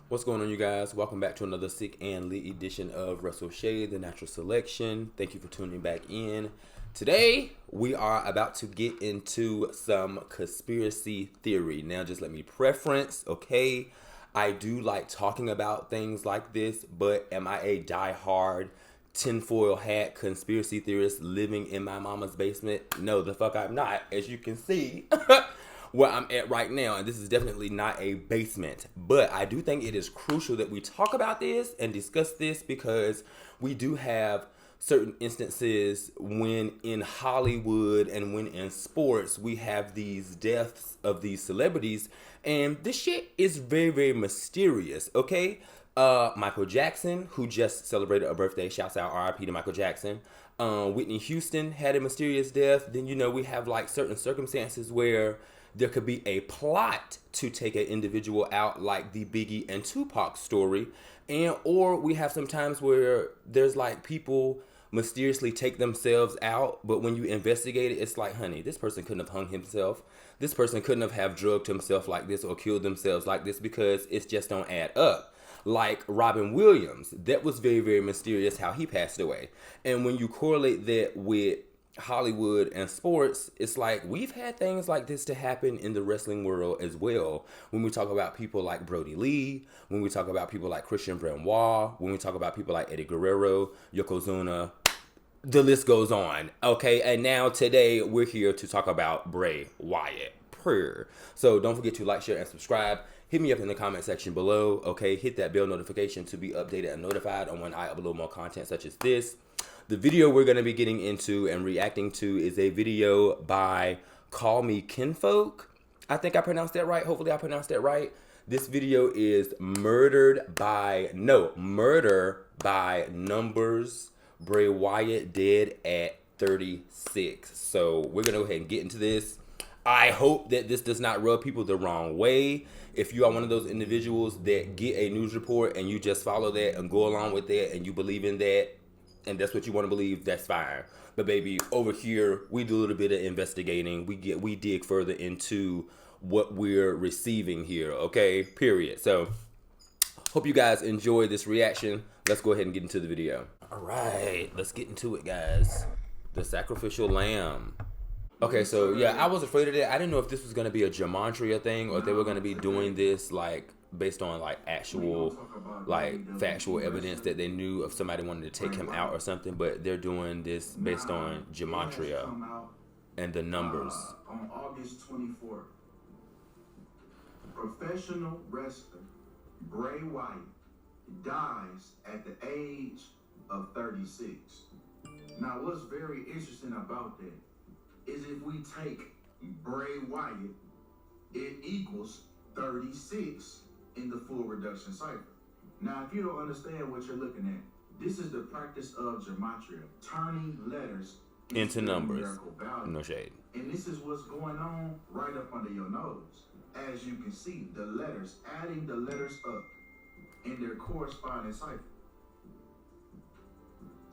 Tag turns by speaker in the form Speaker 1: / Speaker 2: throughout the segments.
Speaker 1: What's going on, you guys? Welcome back to another sick and lit edition of WrestleShade, the natural selection. Thank you for tuning back in. Today, we are about to get into some conspiracy theory. Now, just let me preference, okay? I do like talking about things like this, but am I a diehard tinfoil hat conspiracy theorist living in my mama's basement? No, the fuck I'm not, as you can see. Where I'm at right now, and this is definitely not a basement, but I do think it is crucial that we talk about this and discuss this because we do have certain instances when in Hollywood and when in sports we have these deaths of these celebrities, and this shit is very, very mysterious, okay? Michael Jackson, who just celebrated a birthday, shouts out RIP to Michael Jackson. Whitney Houston had a mysterious death. Then, we have like certain circumstances where there could be a plot to take an individual out, like the Biggie and Tupac story. Or we have some times where there's like people mysteriously take themselves out, but when you investigate it, it's like, honey, this person couldn't have hung himself. This person couldn't have drugged himself like this or killed themselves like this, because it just don't add up. Like Robin Williams, that was very, very mysterious how he passed away. And when you correlate that with Hollywood and sports, it's like we've had things like this to happen in the wrestling world as well. When we talk about people like Brody Lee, when we talk about people like Christian Benoit, when we talk about people like Eddie Guerrero, Yokozuna, the list goes on. Okay, and now today we're here to talk about Bray Wyatt. So don't forget to like, share, and subscribe. Hit me up in the comment section below. Okay, hit that bell notification to be updated and notified on when I upload more content such as this. The video we're going to be getting into and reacting to is a video by Call Me Kinfolk. I think I pronounced that right. Hopefully I pronounced that right. This video is Murder by Numbers. Bray Wyatt dead at 36. So we're going to go ahead and get into this. I hope that this does not rub people the wrong way. If you are one of those individuals that get a news report and you just follow that and go along with that and you believe in that, and that's what you want to believe, that's fine. But baby, over here, we do a little bit of investigating. We dig further into what we're receiving here, okay? Period. So, hope you guys enjoy this reaction. Let's go ahead and get into the video. All right, let's get into it, guys. The sacrificial lamb. Okay, so yeah, I was afraid of that. I didn't know if this was going to be a gematria thing or if they were going to be doing this like based on like actual like factual evidence that they knew if somebody wanted to take him out or something, but they're doing this based on gematria and the numbers.
Speaker 2: On August 24th, professional wrestler Bray Wyatt dies at the age of 36. Now, what's very interesting about that is if we take Bray Wyatt, it equals 36 in the full reduction cipher. Now, if you don't understand what you're looking at, this is the practice of gematria, turning letters
Speaker 1: into numbers. No shade.
Speaker 2: And this is what's going on right up under your nose. As you can see, the letters, adding the letters up in their corresponding cipher.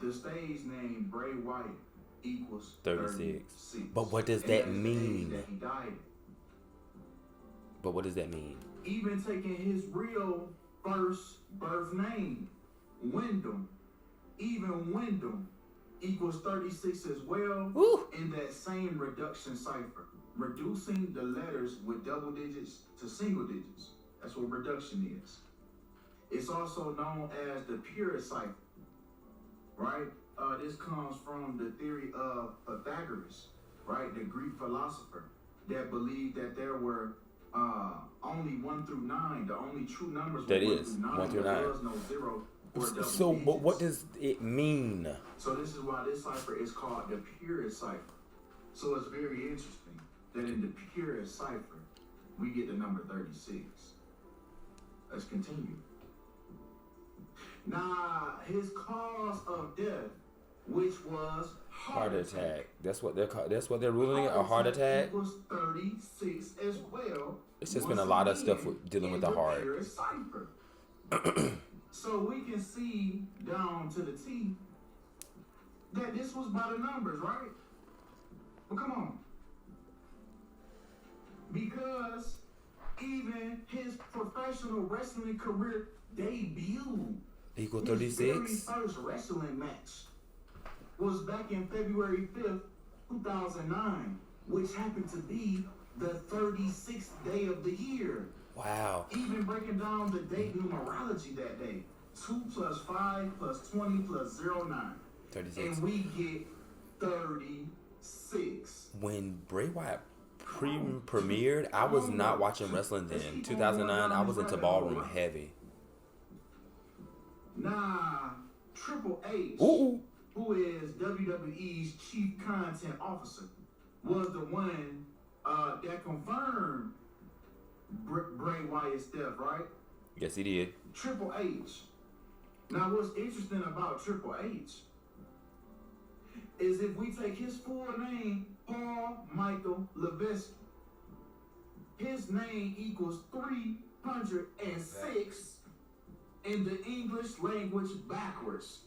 Speaker 2: The stage name Bray Wyatt equals 36.
Speaker 1: But what does that mean? But what does that mean?
Speaker 2: Even taking his real first birth name, Wyndham, even Wyndham equals 36 as well.
Speaker 1: Ooh.
Speaker 2: In that same reduction cipher. Reducing the letters with double digits to single digits. That's what reduction is. It's also known as the purest cipher, right? This comes from the theory of Pythagoras, right? The Greek philosopher that believed that there were only 1 through 9. The only true numbers
Speaker 1: that
Speaker 2: were
Speaker 1: is
Speaker 2: 1 through 9. There was no 0 or double
Speaker 1: so,
Speaker 2: digits.
Speaker 1: but what does it mean?
Speaker 2: So this is why this cipher is called the purest cipher. So it's very interesting that in the purest cipher, we get the number 36. Let's continue. Now, his cause of death, which was heart attack.
Speaker 1: That's what they're called. That's what they're ruling it, a heart attack.
Speaker 2: Was 36 as well.
Speaker 1: It's just been a lot of stuff dealing with the heart.
Speaker 2: So we can see down to the T that this was by the numbers, right? Well, come on. Because even his professional wrestling career debut.
Speaker 1: Equal
Speaker 2: His
Speaker 1: 36.
Speaker 2: very first wrestling match was back in February 5th, 2009, which happened to be the 36th day of the year.
Speaker 1: Wow.
Speaker 2: Even breaking down the date numerology that day. 2 plus 5 plus 20 plus 09.
Speaker 1: 36.
Speaker 2: And we get 36.
Speaker 1: When Bray Wyatt premiered, I was not watching wrestling then. 2009, I was into ballroom heavy.
Speaker 2: Nah, Triple H,
Speaker 1: Ooh.
Speaker 2: who is WWE's chief content officer, was the one that confirmed Bray Wyatt's death, right?
Speaker 1: Yes, he did.
Speaker 2: Triple H. Now, what's interesting about Triple H is if we take his full name, Paul Michael Levesque, his name equals 306 in the English language backwards.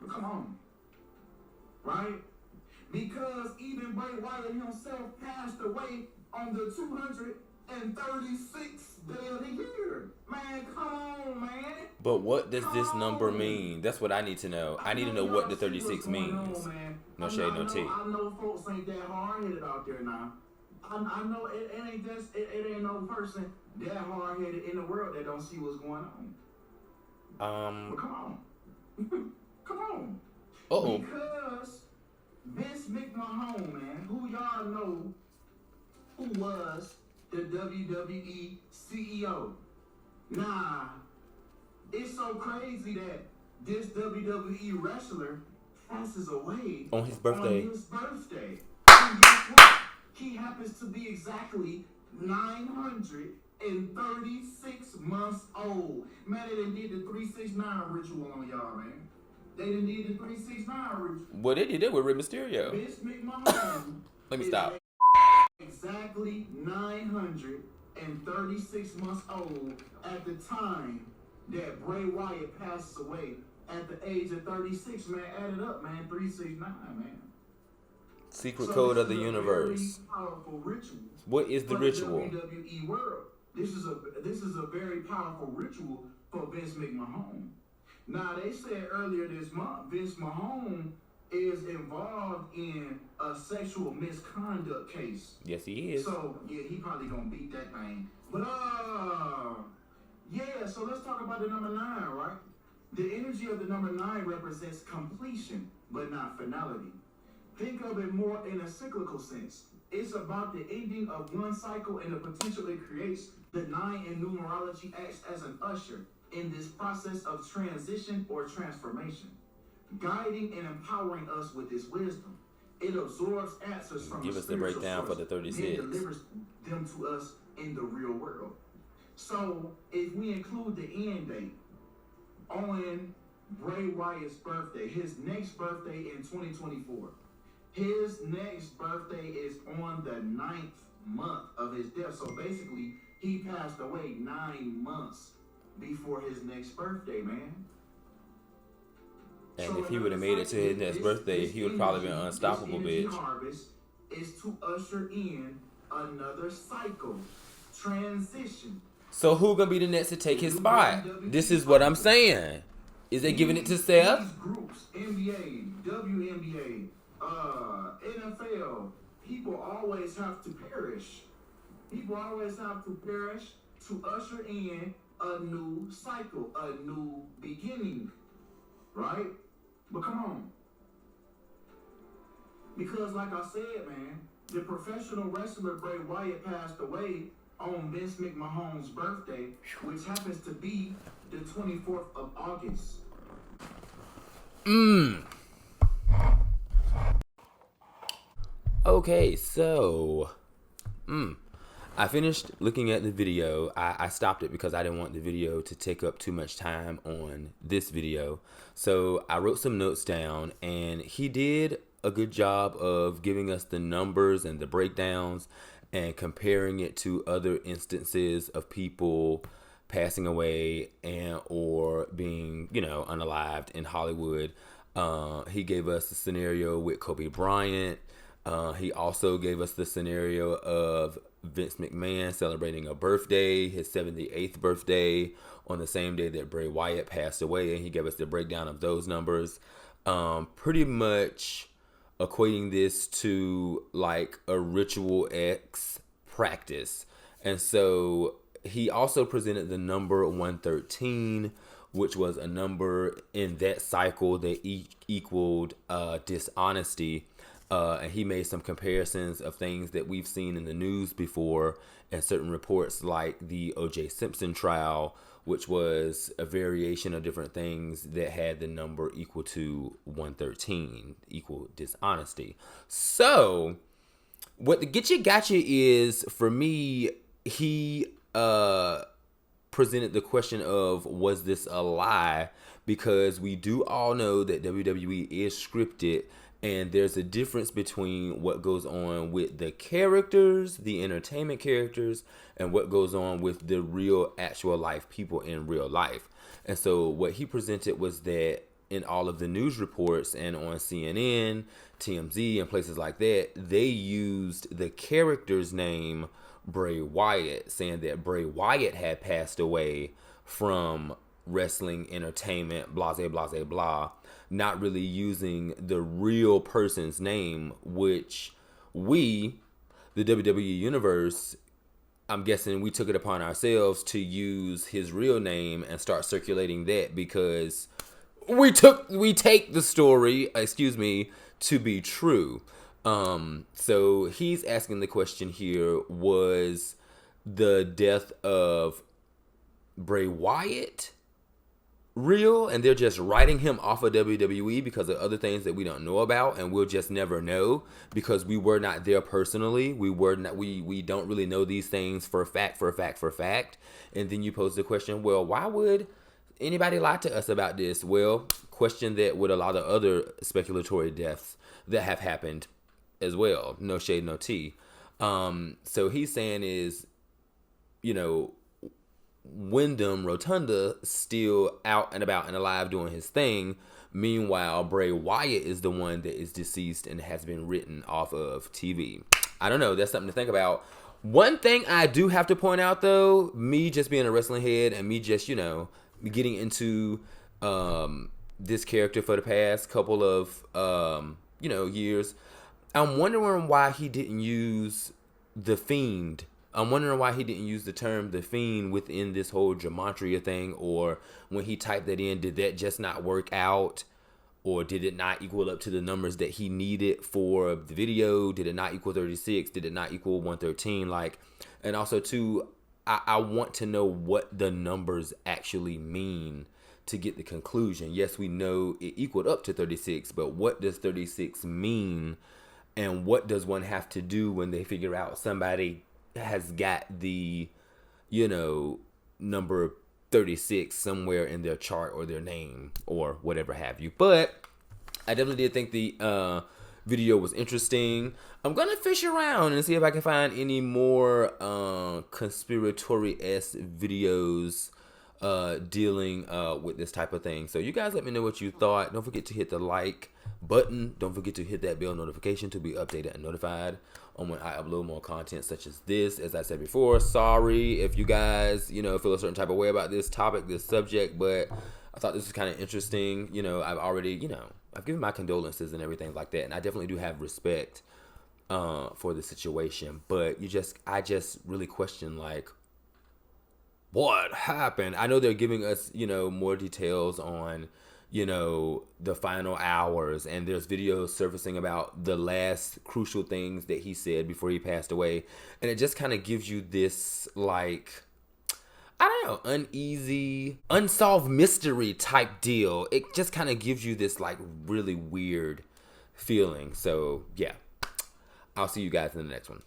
Speaker 2: Come on. Right? Because even Bray Wyatt himself passed away on the 236th day of the year. Man, come on, man.
Speaker 1: But what does this number mean? That's what I need to know. I need to know what the 36 means. No shade, no tea.
Speaker 2: I know folks ain't that hard-headed out there now. I know it ain't just, it ain't no person that hard-headed in the world that don't see what's going on. But come on. Come on.
Speaker 1: Uh-oh.
Speaker 2: Because Vince McMahon, man, who y'all know who was the WWE CEO. Nah, it's so crazy that this WWE wrestler passes away
Speaker 1: On his birthday.
Speaker 2: And guess what? He happens to be exactly 936 months old. Man, they done did the 369 ritual on y'all, man. They done did the 369 ritual.
Speaker 1: Well, they did it with Rey Mysterio.
Speaker 2: Vince McMahon.
Speaker 1: Let me stop.
Speaker 2: Exactly 936 months old at the time that Bray Wyatt passes away at the age of 36, man. Add it up, man. 369, man.
Speaker 1: Secret code of the universe.
Speaker 2: Very powerful ritual.
Speaker 1: What is the ritual?
Speaker 2: The WWE world. This is a very powerful ritual for Vince McMahon. Now they said earlier this month, Vince McMahon is involved in a sexual misconduct case.
Speaker 1: Yes, he is.
Speaker 2: So yeah, he probably gonna beat that thing. But yeah. So let's talk about the number 9, right? The energy of the number 9 represents completion, but not finality. Think of it more in a cyclical sense. It's about the ending of one cycle and the potential it creates. The 9 in numerology acts as an usher in this process of transition or transformation, guiding and empowering us with this wisdom. It absorbs answers from
Speaker 1: Give us the breakdown for the 36.
Speaker 2: and delivers them to us in the real world. So if we include the end date on Bray Wyatt's birthday, his next birthday in 2024, his next birthday is on the 9th month of his death. So basically, he passed away 9 months before his next birthday, man.
Speaker 1: And if he would have made it to his next birthday, he would probably been unstoppable, bitch.
Speaker 2: Harvest is to usher in another cycle, transition.
Speaker 1: So who gonna be the next to take his spot? This is what I'm saying. Is they giving it to Seth?
Speaker 2: These groups, NBA, WNBA, NFL, people always have to perish. People always have to perish to usher in a new cycle, a new beginning, right? But come on. Because like I said, man, the professional wrestler Bray Wyatt passed away on Vince McMahon's birthday, which happens to be the 24th of August.
Speaker 1: Okay, so I finished looking at the video. I stopped it because I didn't want the video to take up too much time on this video. So I wrote some notes down, and he did a good job of giving us the numbers and the breakdowns and comparing it to other instances of people passing away and or being, unalived in Hollywood. He gave us a scenario with Kobe Bryant. He also gave us the scenario of Vince McMahon celebrating a birthday, his 78th birthday, on the same day that Bray Wyatt passed away, and he gave us the breakdown of those numbers. Pretty much equating this to like a ritual X practice. And so he also presented the number 113, which was a number in that cycle that equaled dishonesty. And he made some comparisons of things that we've seen in the news before and certain reports like the O.J. Simpson trial, which was a variation of different things that had the number equal to 113, equal dishonesty. So what the Getcha Gotcha is, for me, he presented the question of, was this a lie? Because we do all know that WWE is scripted, and there's a difference between what goes on with the characters, the entertainment characters, and what goes on with the real, actual life people in real life. And so what he presented was that in all of the news reports and on CNN, TMZ, and places like that, they used the character's name, Bray Wyatt, saying that Bray Wyatt had passed away from wrestling entertainment, blah, blah, blah, blah, not really using the real person's name, which we, the WWE Universe, I'm guessing we took it upon ourselves to use his real name and start circulating that, because we take the story, to be true. So he's asking the question here, was the death of Bray Wyatt real, and they're just writing him off of WWE because of other things that we don't know about, and we'll just never know because we were not there personally. We don't really know these things for a fact. And then you pose the question, well, why would anybody lie to us about this? Well, question that with a lot of other speculatory deaths that have happened as well. No shade, no tea. So he's saying is, Wyndham Rotunda still out and about and alive doing his thing. Meanwhile, Bray Wyatt is the one that is deceased and has been written off of TV. I don't know. That's something to think about. One thing I do have to point out, though, me just being a wrestling head and me just, getting into this character for the past couple of, years, I'm wondering why he didn't use The Fiend. I'm wondering why he didn't use the term The Fiend within this whole gematria thing, or when he typed that in, did that just not work out? Or did it not equal up to the numbers that he needed for the video? Did it not equal 36? Did it not equal 113? And also too, I want to know what the numbers actually mean to get the conclusion. Yes, we know it equaled up to 36, but what does 36 mean? And what does one have to do when they figure out somebody has got the, number 36 somewhere in their chart or their name or whatever have you. But I definitely did think the video was interesting. I'm going to fish around and see if I can find any more conspiratory-esque videos dealing with this type of thing. So you guys let me know what you thought. Don't forget to hit the like button. Don't forget to hit that bell notification to be updated and notified on when I upload more content such as this. As I said before, sorry if you guys, feel a certain type of way about this topic, this subject, but I thought this was kind of interesting. I've already, I've given my condolences and everything like that, and I definitely do have respect for the situation. But I just really question, what happened? I know they're giving us, more details on, the final hours, and there's videos surfacing about the last crucial things that he said before he passed away. And it just kind of gives you this, I don't know, uneasy, unsolved mystery type deal. It just kind of gives you this, really weird feeling. So, yeah. I'll see you guys in the next one.